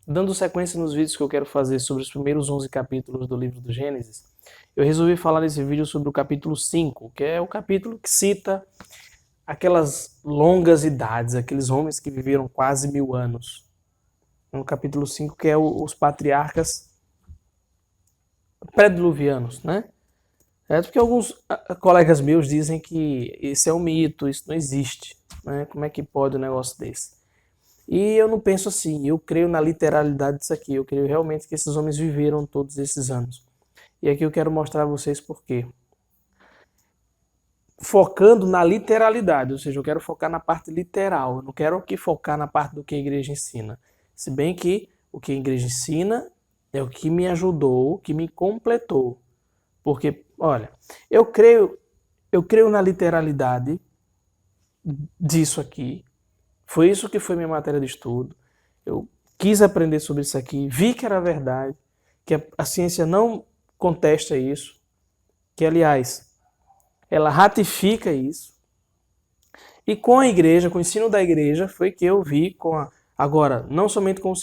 Dando sequência nos vídeos que eu quero fazer sobre os primeiros 11 capítulos do livro do Gênesis, eu resolvi falar nesse vídeo sobre o capítulo 5, que é o capítulo que cita aquelas longas idades, aqueles homens que viveram quase 1000 anos. No capítulo 5, que é os patriarcas pré-diluvianos, né? É porque alguns colegas meus dizem que isso é um mito, isso não existe, né? Como é que pode um negócio desse? E eu não penso assim, eu creio na literalidade disso aqui, eu creio realmente que esses homens viveram todos esses anos. E aqui eu quero mostrar a vocês por quê. Focando na literalidade, ou seja, eu quero focar na parte literal, eu não quero aqui focar na parte do que a igreja ensina. Se bem que o que a igreja ensina é o que me ajudou, que me completou. Porque, olha, eu creio na literalidade disso aqui. Foi isso que foi minha matéria de estudo. Eu quis aprender sobre isso aqui, vi que era verdade, que a ciência não contesta isso, que, aliás, ela ratifica isso. E com a igreja, com o ensino da igreja, foi que eu vi, agora, não somente com o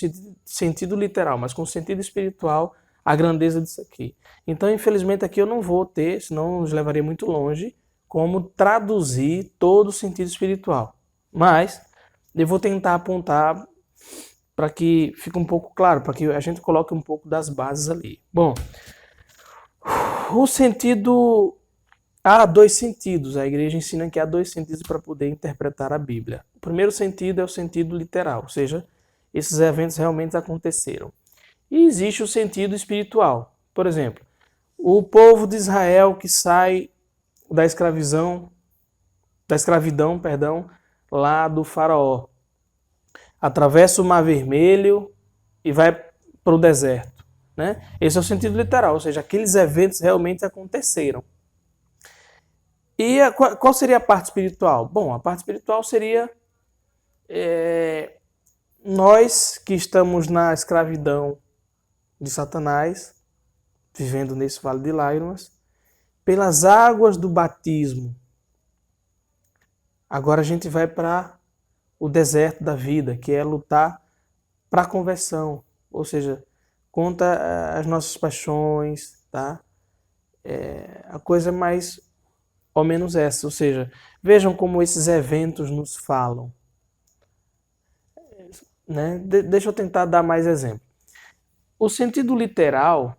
sentido literal, mas com o sentido espiritual, a grandeza disso aqui. Então, infelizmente, aqui eu não vou ter, senão nos levaria muito longe, como traduzir todo o sentido espiritual. Mas eu vou tentar apontar para que fique um pouco claro, para que a gente coloque um pouco das bases ali. Bom, o sentido. Há dois sentidos. A igreja ensina que há dois sentidos para poder interpretar a Bíblia. O primeiro sentido é o sentido literal, ou seja, esses eventos realmente aconteceram. E existe o sentido espiritual. Por exemplo, o povo de Israel que sai da escravidão, lá do faraó, atravessa o Mar Vermelho e vai para o deserto, né? Esse é o sentido literal, ou seja, aqueles eventos realmente aconteceram. E qual seria a parte espiritual? Bom, a parte espiritual seria nós que estamos na escravidão de Satanás, vivendo nesse vale de lágrimas, pelas águas do batismo. Agora a gente vai para o deserto da vida, que é lutar para a conversão, ou seja, contra as nossas paixões, tá? A coisa mais ou menos essa, ou seja, vejam como esses eventos nos falam. Né? Deixa eu tentar dar mais exemplo. O sentido literal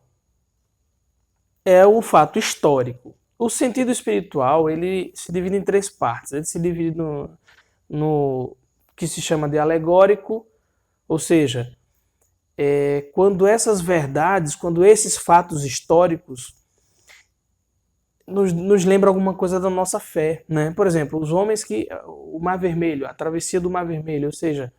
é o fato histórico. O sentido espiritual, ele se divide em três partes. Ele se divide no que se chama de alegórico, ou seja, quando essas verdades, quando esses fatos históricos nos lembra alguma coisa da nossa fé, né? Por exemplo, os homens o Mar Vermelho, a travessia do Mar Vermelho, ou seja,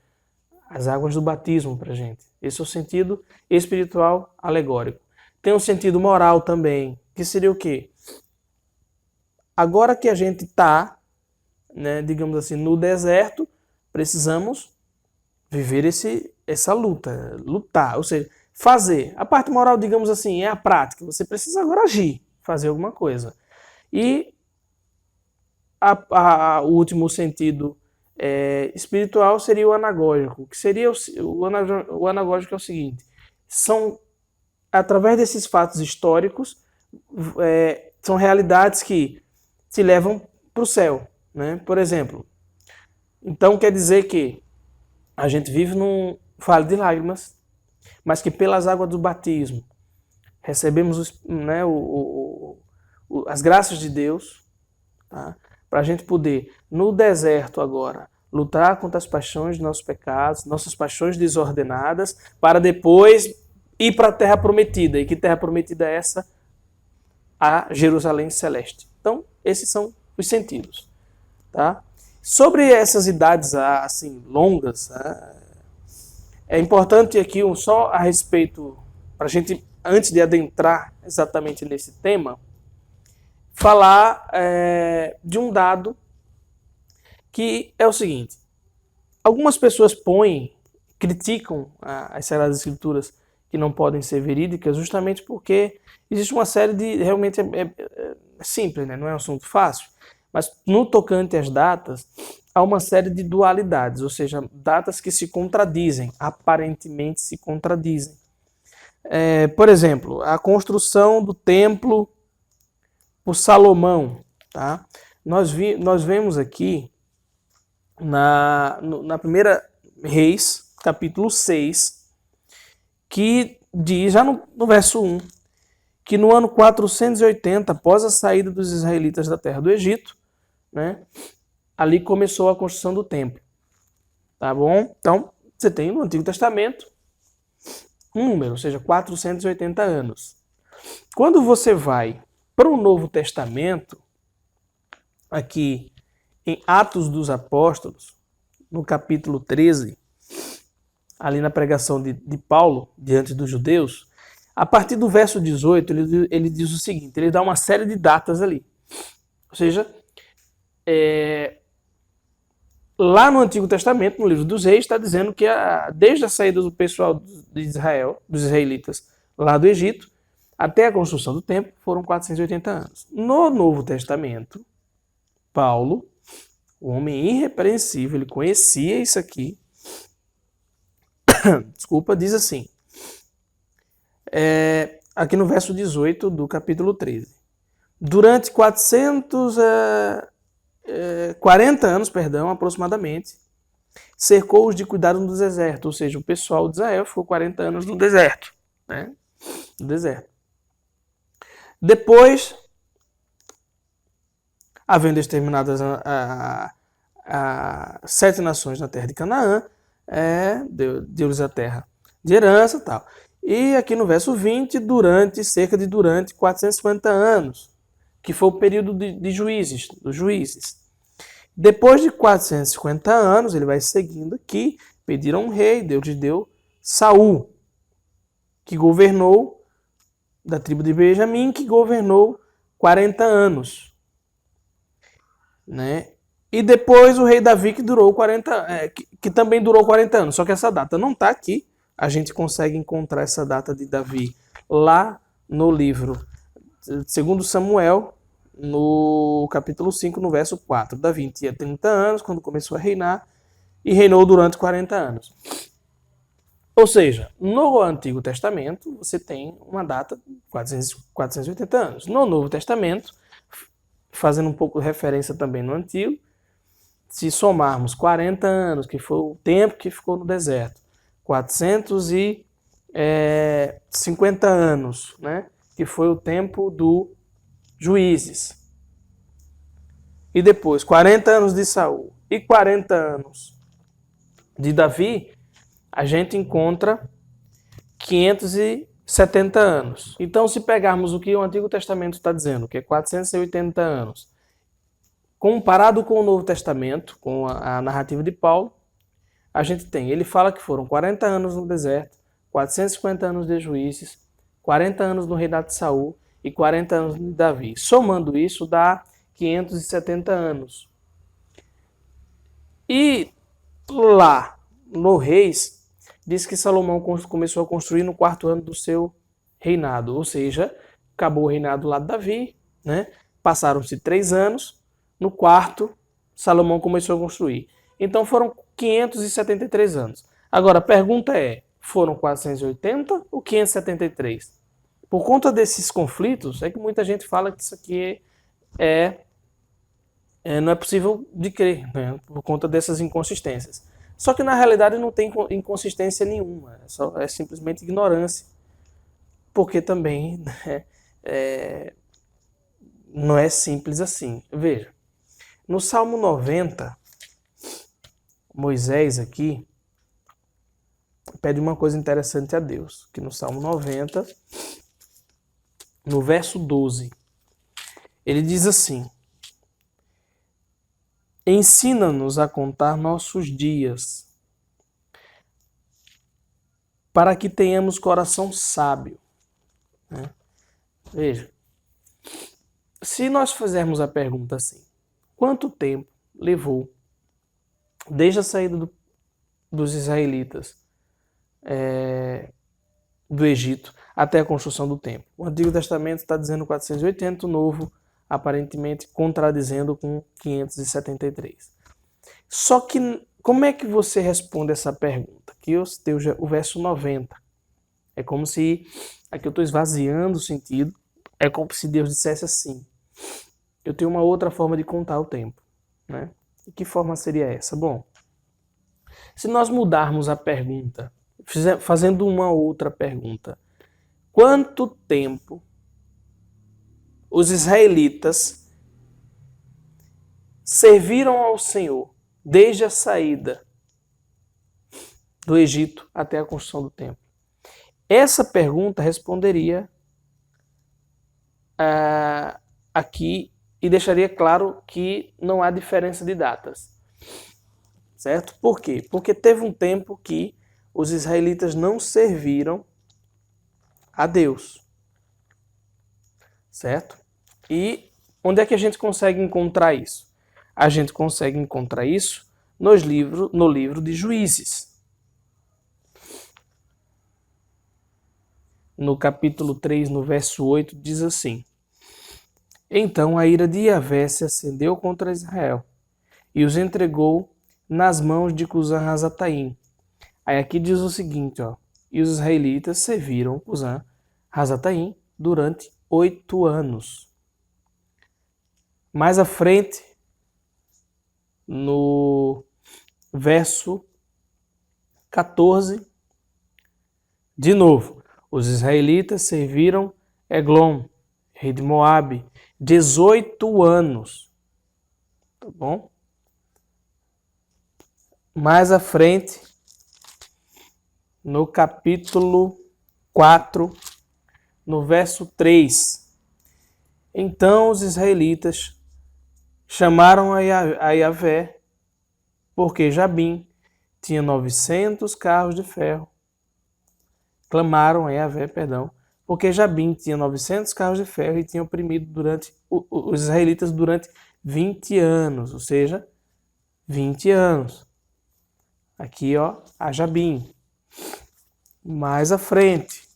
as águas do batismo para a gente. Esse é o sentido espiritual alegórico. Tem um sentido moral também, que seria o quê? Agora que a gente está, né, digamos assim, no deserto, precisamos viver essa lutar, ou seja, fazer. A parte moral, digamos assim, é a prática. Você precisa agora agir, fazer alguma coisa. E o último sentido espiritual seria o anagógico, que seria o anagógico é o seguinte: são através desses fatos históricos, são realidades que te levam para o céu, né? Por exemplo, então quer dizer que a gente vive num vale de lágrimas, mas que pelas águas do batismo recebemos, né, as graças de Deus, tá? Para a gente poder, no deserto agora, lutar contra as paixões de nossos pecados, nossas paixões desordenadas, para depois ir para a terra prometida. E que terra prometida é essa? A Jerusalém Celeste. Então, esses são os sentidos. Tá? Sobre essas idades assim longas, é importante aqui só a respeito, para a gente, antes de adentrar exatamente nesse tema, falar de um dado que é o seguinte: algumas pessoas criticam as Sagradas Escrituras que não podem ser verídicas, justamente porque existe uma série de, realmente é simples, né? Não é um assunto fácil, mas no tocante às datas, há uma série de dualidades, ou seja, datas que se contradizem, aparentemente se contradizem. Por exemplo, a construção do templo por Salomão. Tá? Nós vemos aqui na primeira Reis, capítulo 6, que diz, já no verso 1, que no ano 480, após a saída dos israelitas da terra do Egito, né, ali começou a construção do templo. Tá bom? Então, você tem no Antigo Testamento um número, ou seja, 480 anos. Quando você vai para o Novo Testamento, aqui em Atos dos Apóstolos, no capítulo 13, ali na pregação de Paulo diante dos judeus, a partir do verso 18, ele diz o seguinte, ele dá uma série de datas ali. Ou seja, lá no Antigo Testamento, no livro dos Reis, está dizendo que desde a saída do pessoal de Israel, dos israelitas, lá do Egito, até a construção do templo, foram 480 anos. No Novo Testamento, Paulo, o homem irrepreensível, ele conhecia isso aqui, desculpa, diz assim, aqui no verso 18 do capítulo 13. Durante 40 anos, aproximadamente, cercou-os de cuidado no deserto, ou seja, o pessoal de Israel ficou 40 anos no deserto, né? No deserto. Depois, havendo exterminadas as 7 nações na terra de Canaã, deu-lhes a terra de herança e tal. E aqui no verso 20, durante 450 anos, que foi o período dos juízes. Depois de 450 anos, ele vai seguindo aqui, pediram um rei, Deus lhe deu Saul, que governou, da tribo de Benjamim, que governou 40 anos. Né? E depois o rei Davi, que também durou 40 anos, só que essa data não está aqui. A gente consegue encontrar essa data de Davi lá no livro 2 Samuel, no capítulo 5, no verso 4. Davi tinha 30 anos quando começou a reinar e reinou durante 40 anos. Ou seja, no Antigo Testamento você tem uma data de 480 anos. No Novo Testamento, fazendo um pouco de referência também no Antigo, se somarmos 40 anos, que foi o tempo que ficou no deserto, 450 anos, né, que foi o tempo do Juízes, e depois 40 anos de Saul e 40 anos de Davi, a gente encontra 570 anos. Então, se pegarmos o que o Antigo Testamento está dizendo, que é 480 anos, comparado com o Novo Testamento, com a narrativa de Paulo, a gente tem, ele fala que foram 40 anos no deserto, 450 anos de Juízes, 40 anos no reinado de Saul e 40 anos de Davi. Somando isso, dá 570 anos. E lá, no Reis, diz que Salomão começou a construir no 4º ano do seu reinado, ou seja, acabou o reinado lá de Davi, né? Passaram-se 3 anos, no 4º, Salomão começou a construir. Então foram 573 anos. Agora, a pergunta foram 480 ou 573? Por conta desses conflitos, é que muita gente fala que isso aqui não é possível de crer, né? Por conta dessas inconsistências. Só que na realidade não tem inconsistência nenhuma, é simplesmente ignorância, porque também não é simples assim. Veja, no Salmo 90, Moisés aqui pede uma coisa interessante a Deus, que no Salmo 90, no verso 12, ele diz assim: ensina-nos a contar nossos dias, para que tenhamos coração sábio. Né? Veja, se nós fizermos a pergunta assim, quanto tempo levou desde a saída dos israelitas do Egito até a construção do templo? O Antigo Testamento está dizendo 480, o Novo aparentemente contradizendo com 573. Só que como é que você responde essa pergunta? Aqui eu citei o verso 90. É como se, aqui eu estou esvaziando o sentido, é como se Deus dissesse assim, eu tenho uma outra forma de contar o tempo, né? E que forma seria essa? Bom, se nós mudarmos a pergunta, fazendo uma outra pergunta, quanto tempo os israelitas serviram ao Senhor desde a saída do Egito até a construção do templo? Essa pergunta responderia aqui e deixaria claro que não há diferença de datas. Certo? Por quê? Porque teve um tempo que os israelitas não serviram a Deus. Certo? E onde é que a gente consegue encontrar isso? A gente consegue encontrar isso no livro de Juízes. No capítulo 3, no verso 8, diz assim: Então a ira de Yahvé se acendeu contra Israel e os entregou nas mãos de Cusã-Razataim. Aí aqui diz o seguinte, ó, e os israelitas serviram Cusã-Razataim durante 8 anos. Mais à frente, no verso 14, de novo, os israelitas serviram Eglon, rei de Moabe, 18 anos. Tá bom? Mais à frente, no capítulo 4, no verso 3. Então os israelitas chamaram a Yahvé, porque Jabim tinha 900 carros de ferro. Clamaram a Yahvé, porque Jabim tinha 900 carros de ferro e tinha oprimido os israelitas durante 20 anos, ou seja, 20 anos. Aqui, ó, a Jabim. Mais à frente,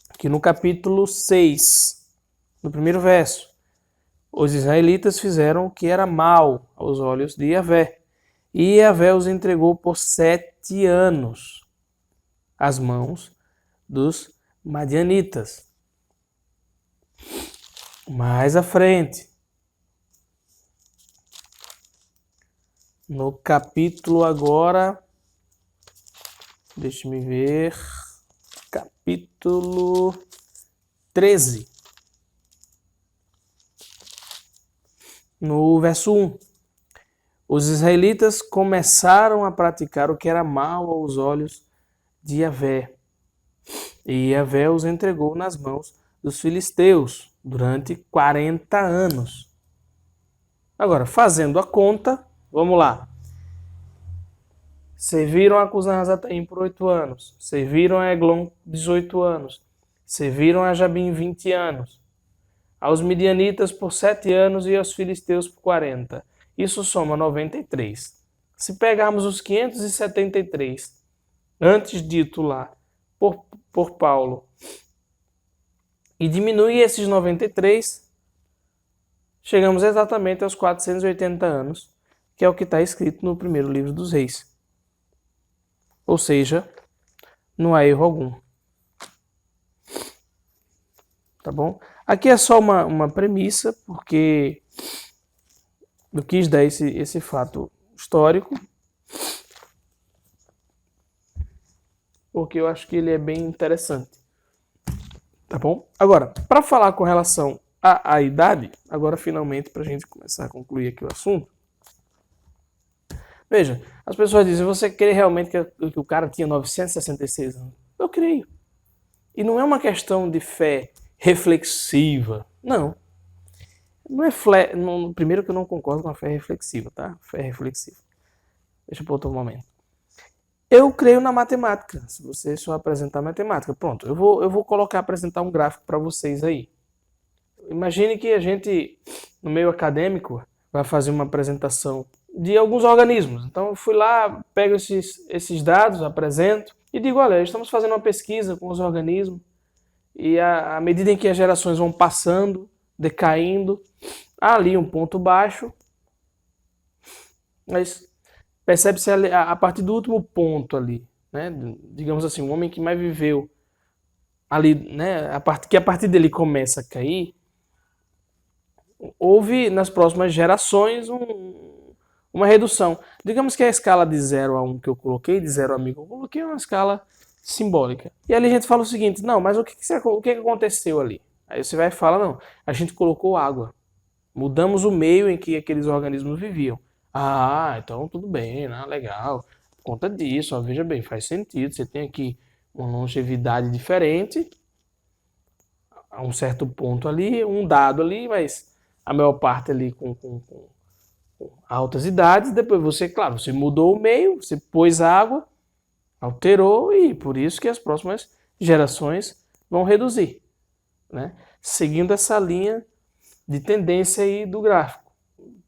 aqui no capítulo 6, no primeiro verso, os israelitas fizeram o que era mal aos olhos de Yahvé, e Yahvé os entregou por 7 anos às mãos dos madianitas. Mais à frente, no capítulo agora, deixe-me ver, capítulo 13, no verso 1. Os israelitas começaram a praticar o que era mal aos olhos de Yahvé, e Yahvé os entregou nas mãos dos filisteus durante 40 anos. Agora, fazendo a conta, vamos lá. Serviram a Cusã-Razataim por 8 anos, serviram a Eglon 18 anos, serviram a Jabim 20 anos, aos midianitas por 7 anos e aos filisteus por 40. Isso soma 93. Se pegarmos os 573, antes dito lá por Paulo, e diminuir esses 93, chegamos exatamente aos 480 anos, que é o que está escrito no primeiro livro dos Reis. Ou seja, não há erro algum. Tá bom? Aqui é só uma premissa, porque eu quis dar esse fato histórico, porque eu acho que ele é bem interessante. Tá bom? Agora, para falar com relação à idade, agora finalmente, para a gente começar a concluir aqui o assunto. Veja, as pessoas dizem, você crê realmente que o cara tinha 966 anos? Eu creio. E não é uma questão de fé reflexiva. Não. Não é primeiro que eu não concordo com a fé reflexiva, tá? Fé reflexiva. Deixa para outro momento. Eu creio na matemática. Se você só apresentar matemática, pronto. Eu vou apresentar um gráfico para vocês aí. Imagine que a gente, no meio acadêmico, vai fazer uma apresentação de alguns organismos. Então eu fui lá, pego esses dados, apresento e digo, olha, estamos fazendo uma pesquisa com os organismos e à medida em que as gerações vão passando, decaindo, há ali um ponto baixo Mas percebe-se a partir do último ponto ali, né? Digamos assim, o homem que mais viveu ali, né? Que a partir dele começa a cair, houve nas próximas gerações uma redução. Digamos que a escala de 0 a 1 que eu coloquei, de 0 a 1000 que eu coloquei, é uma escala simbólica. E ali a gente fala o seguinte, não, mas o que aconteceu ali? Aí você vai falar, não, a gente colocou água. Mudamos o meio em que aqueles organismos viviam. Ah, então tudo bem, né? Legal. Por conta disso, ó, veja bem, faz sentido. Você tem aqui uma longevidade diferente, a um certo ponto ali, um dado ali, mas a maior parte ali com altas idades. Depois você, claro, você mudou o meio, você pôs água, alterou e por isso que as próximas gerações vão reduzir, né? Seguindo essa linha de tendência aí do gráfico.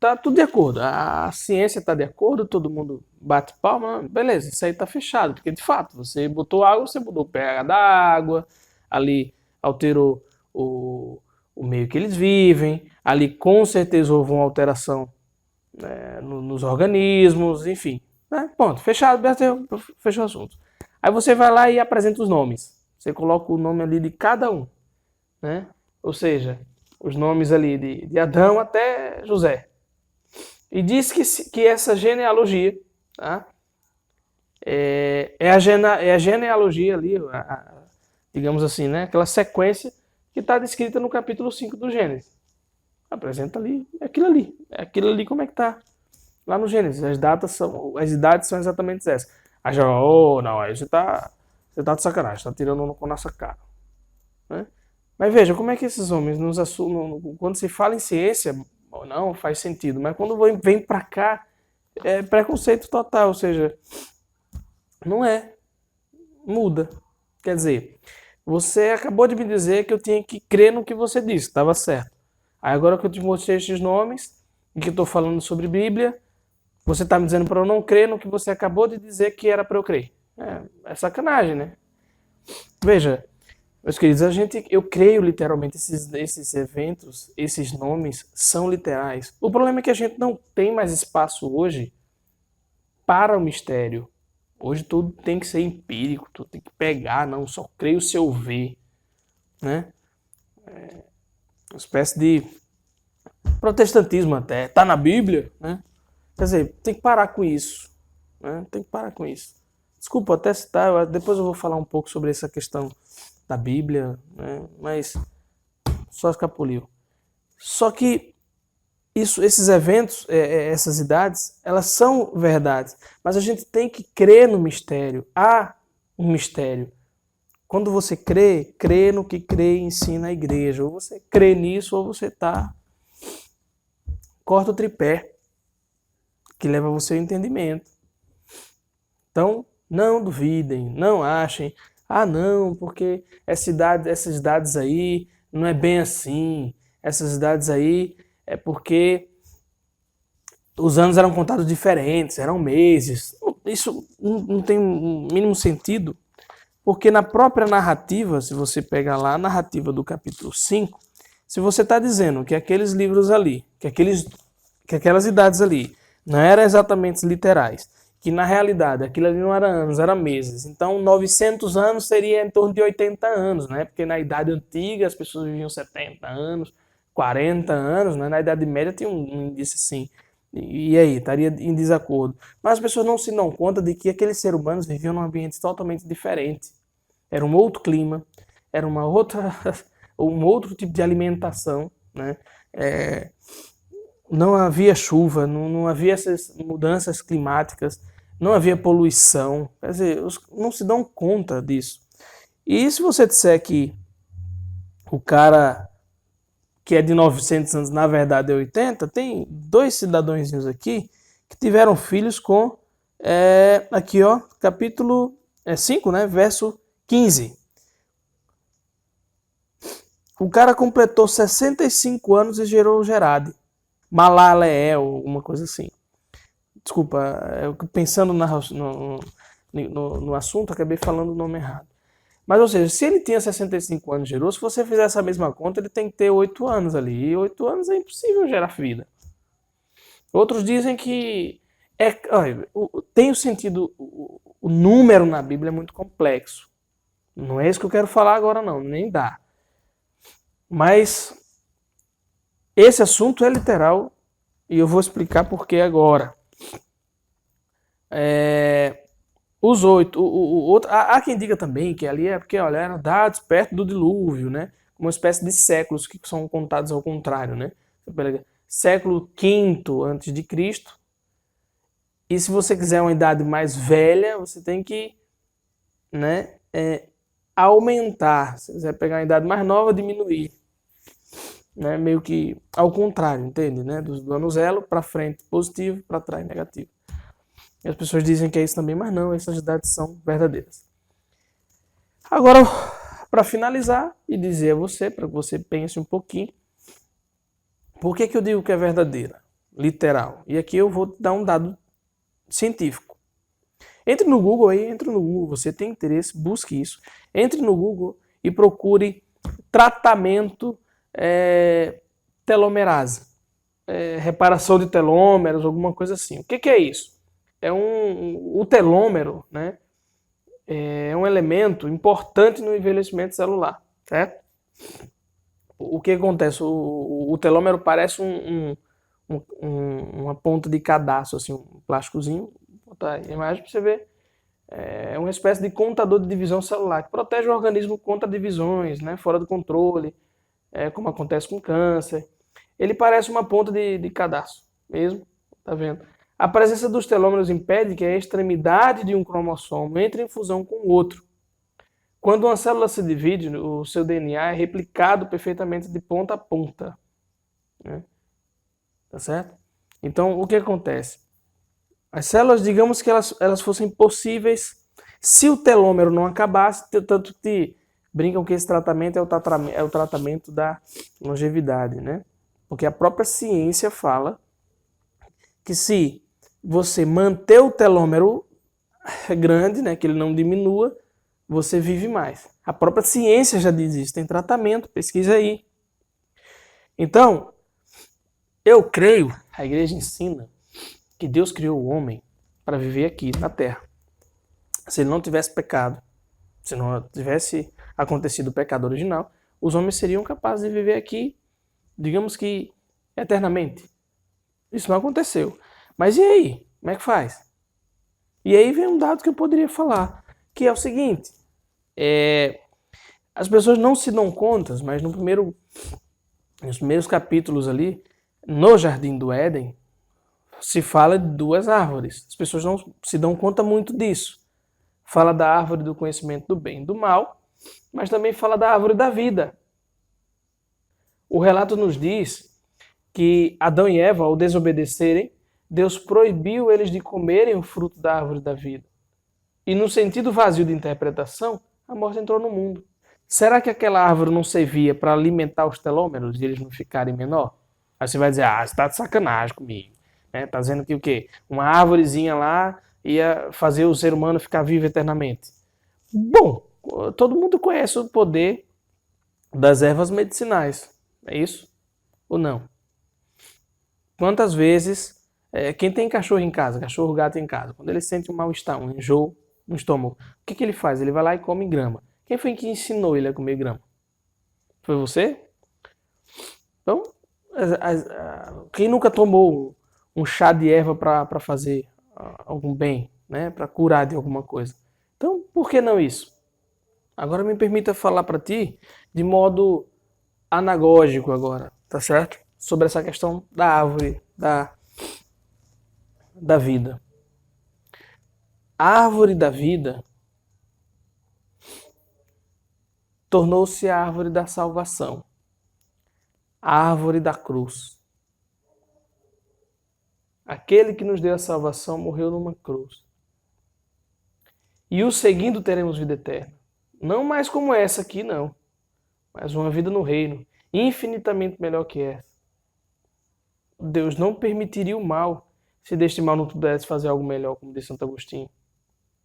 Tá tudo de acordo, a ciência está de acordo, todo mundo bate palma, beleza, isso aí está fechado, porque de fato, você botou água, você mudou o pH da água, ali alterou o meio que eles vivem, ali com certeza houve uma alteração, né, nos organismos, enfim. Né? Ponto, fechado, fechou o assunto. Aí você vai lá e apresenta os nomes. Você coloca o nome ali de cada um. Né? Ou seja, os nomes ali de Adão até José. E diz que essa genealogia, tá? É a genealogia ali, digamos assim, né? Aquela sequência que está descrita no capítulo 5 do Gênesis. Apresenta ali, é aquilo ali como é que tá lá no Gênesis. As idades são exatamente essas. Aí já, oh, não, aí você tá de sacanagem, tá tirando com nossa cara. Né? Mas veja, como é que esses homens nos assumem, quando se fala em ciência, não, faz sentido, mas quando vem pra cá, é preconceito total, ou seja, não é, muda. Quer dizer, você acabou de me dizer que eu tinha que crer no que você disse, estava certo. Aí agora que eu te mostrei esses nomes, e que eu estou falando sobre Bíblia, você está me dizendo para eu não crer no que você acabou de dizer que era para eu crer. É sacanagem, né? Veja, meus queridos, eu creio literalmente esses eventos, esses nomes são literais. O problema é que a gente não tem mais espaço hoje para o mistério. Hoje tudo tem que ser empírico, tudo tem que pegar, não só creio se eu ver, né? Uma espécie de protestantismo até. Tá na Bíblia, né? Quer dizer, tem que parar com isso, né? Tem que parar com isso. Desculpa até citar, depois eu vou falar um pouco sobre essa questão da Bíblia, né? Mas só escapuliu. Só que esses eventos, essas idades, elas são verdades, mas a gente tem que crer no mistério. Há um mistério. Quando você crê no que crê e ensina a igreja. Ou você crê nisso, ou você corta o tripé, que leva você ao entendimento. Então, não duvidem, não achem, não, porque essas idades aí não é bem assim, essas idades aí é porque os anos eram contados diferentes, eram meses. Isso não tem um mínimo sentido, porque na própria narrativa, se você pegar lá a narrativa do capítulo 5, se você está dizendo que aqueles livros ali, que aquelas idades ali não eram exatamente literais, que na realidade aquilo ali não era anos, era meses. Então 900 anos seria em torno de 80 anos, né? Porque na Idade Antiga as pessoas viviam 70 anos, 40 anos, né? Na Idade Média tinha um índice assim. E aí, estaria em desacordo. Mas as pessoas não se dão conta de que aqueles seres humanos viviam num ambiente totalmente diferente. Era um outro clima, era um outro tipo de alimentação, né? Não havia chuva, não havia essas mudanças climáticas, não havia poluição. Quer dizer, não se dão conta disso. E se você disser que o cara que é de 900 anos, na verdade é 80, tem 2 cidadãozinhos aqui que tiveram filhos com, aqui ó, capítulo 5, né, verso 15. O cara completou 65 anos e gerou Gerade. Malaleel, uma coisa assim. Desculpa, pensando no assunto, acabei falando o nome errado. Mas, ou seja, se ele tinha 65 anos e gerou, se você fizer essa mesma conta, ele tem que ter 8 anos ali. E 8 anos é impossível gerar vida. Outros dizem que Olha, tem o sentido, o número na Bíblia é muito complexo. Não é isso que eu quero falar agora, não, nem dá. Mas esse assunto é literal e eu vou explicar por que agora. Os 8, há quem diga também que ali é porque, olha, eram dados perto do dilúvio, né? Uma espécie de séculos que são contados ao contrário, né? Século V antes de Cristo. E se você quiser uma idade mais velha, você tem que, né, aumentar. Se você quiser pegar uma idade mais nova, diminuir. Né? Meio que ao contrário, entende? Né? Do ano zero para frente positivo, para trás negativo. E as pessoas dizem que é isso também, mas não, essas idades são verdadeiras. Agora, para finalizar e dizer a você, para que você pense um pouquinho, por que eu digo que é verdadeira? Literal. E aqui eu vou dar um dado científico. Entre no Google aí, entre no Google, você tem interesse, busque isso. Entre no Google e procure tratamento telomerase. Reparação de telômeros, alguma coisa assim. O que é isso? O telômero, né, é um elemento importante no envelhecimento celular, certo? O que acontece? O telômero parece uma ponta de cadastro, assim, um plásticozinho. Vou botar a imagem para você ver. É uma espécie de contador de divisão celular que protege o organismo contra divisões, né, fora do controle, como acontece com câncer. Ele parece uma ponta de cadastro, mesmo, tá vendo? A presença dos telômeros impede que a extremidade de um cromossomo entre em fusão com o outro. Quando uma célula se divide, o seu DNA é replicado perfeitamente de ponta a ponta. Né? Tá certo? Então, o que acontece? As células, digamos que elas fossem possíveis se o telômero não acabasse, tanto que brincam que esse tratamento é o tratamento da longevidade, né? Porque a própria ciência fala que se você manter o telômero grande, né, que ele não diminua, você vive mais. A própria ciência já diz isso, tem tratamento, pesquisa aí. Então, eu creio, a igreja ensina que Deus criou o homem para viver aqui na Terra. Se ele não tivesse pecado, se não tivesse acontecido o pecado original, os homens seriam capazes de viver aqui, digamos que eternamente. Isso não aconteceu. Mas e aí? Como é que faz? E aí vem um dado que eu poderia falar, que é o seguinte, as pessoas não se dão conta, mas nos primeiros capítulos ali, no Jardim do Éden, se fala de duas árvores. As pessoas não se dão conta muito disso. Fala da árvore do conhecimento do bem e do mal, mas também fala da árvore da vida. O relato nos diz que Adão e Eva, ao desobedecerem, Deus proibiu eles de comerem o fruto da árvore da vida. E no sentido vazio de interpretação, a morte entrou no mundo. Será que aquela árvore não servia para alimentar os telômeros e eles não ficarem menor? Aí você vai dizer, você está de sacanagem comigo. Tá dizendo que o quê? Uma árvorezinha lá ia fazer o ser humano ficar vivo eternamente. Bom, todo mundo conhece o poder das ervas medicinais. É isso? Ou não? Quantas vezes, quem tem cachorro em casa, cachorro, gato em casa, quando ele sente um mal-estar, um enjoo no estômago, o que ele faz? Ele vai lá e come grama. Quem foi que ensinou ele a comer grama? Foi você? Então, quem nunca tomou um chá de erva para fazer algum bem, né? Para curar de alguma coisa? Então, por que não isso? Agora me permita falar para ti de modo anagógico agora, tá certo? Sobre essa questão da árvore, da vida. A árvore da vida tornou-se a árvore da salvação, a árvore da cruz. Aquele que nos deu a salvação morreu numa cruz. E o seguindo teremos vida eterna. Não mais como essa aqui, não. Mas uma vida no reino, infinitamente melhor que essa. Deus não permitiria o mal, se deste mal não pudesse fazer algo melhor, como disse Santo Agostinho.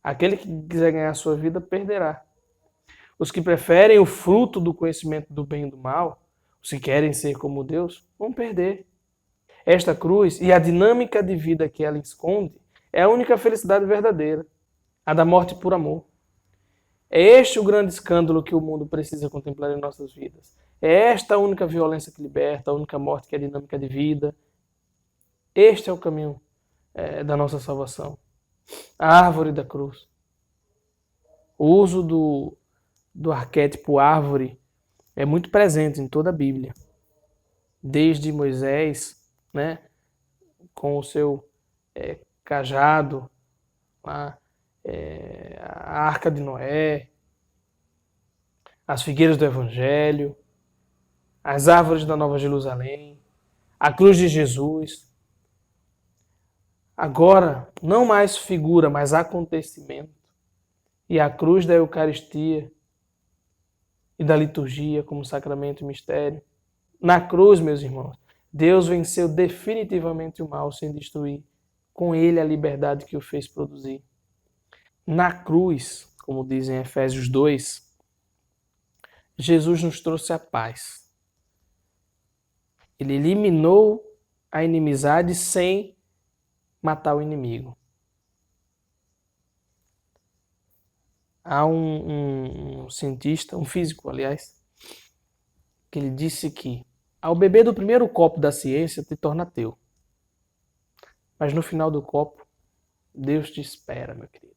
Aquele que quiser ganhar a sua vida, perderá. Os que preferem o fruto do conhecimento do bem e do mal, os que querem ser como Deus, vão perder. Esta cruz e a dinâmica de vida que ela esconde É a única felicidade verdadeira, a da morte por amor. É este o grande escândalo que o mundo precisa contemplar em nossas vidas. É esta a única violência que liberta, a única morte que é dinâmica de vida. Este é o caminho da nossa salvação. A árvore da cruz. O uso do arquétipo árvore é muito presente em toda a Bíblia. Desde Moisés, né, com o seu cajado, a arca de Noé, as figueiras do Evangelho, as árvores da Nova Jerusalém, a cruz de Jesus. Agora, não mais figura, mas acontecimento. E a cruz da Eucaristia e da liturgia como sacramento e mistério. Na cruz, meus irmãos, Deus venceu definitivamente o mal sem destruir com ele a liberdade que o fez produzir. Na cruz, como dizem em Efésios 2, Jesus nos trouxe a paz. Ele eliminou a inimizade sem matar o inimigo. Há um cientista, um físico, aliás, que ele disse que ao beber do primeiro copo da ciência te torna teu. Mas no final do copo, Deus te espera, meu querido.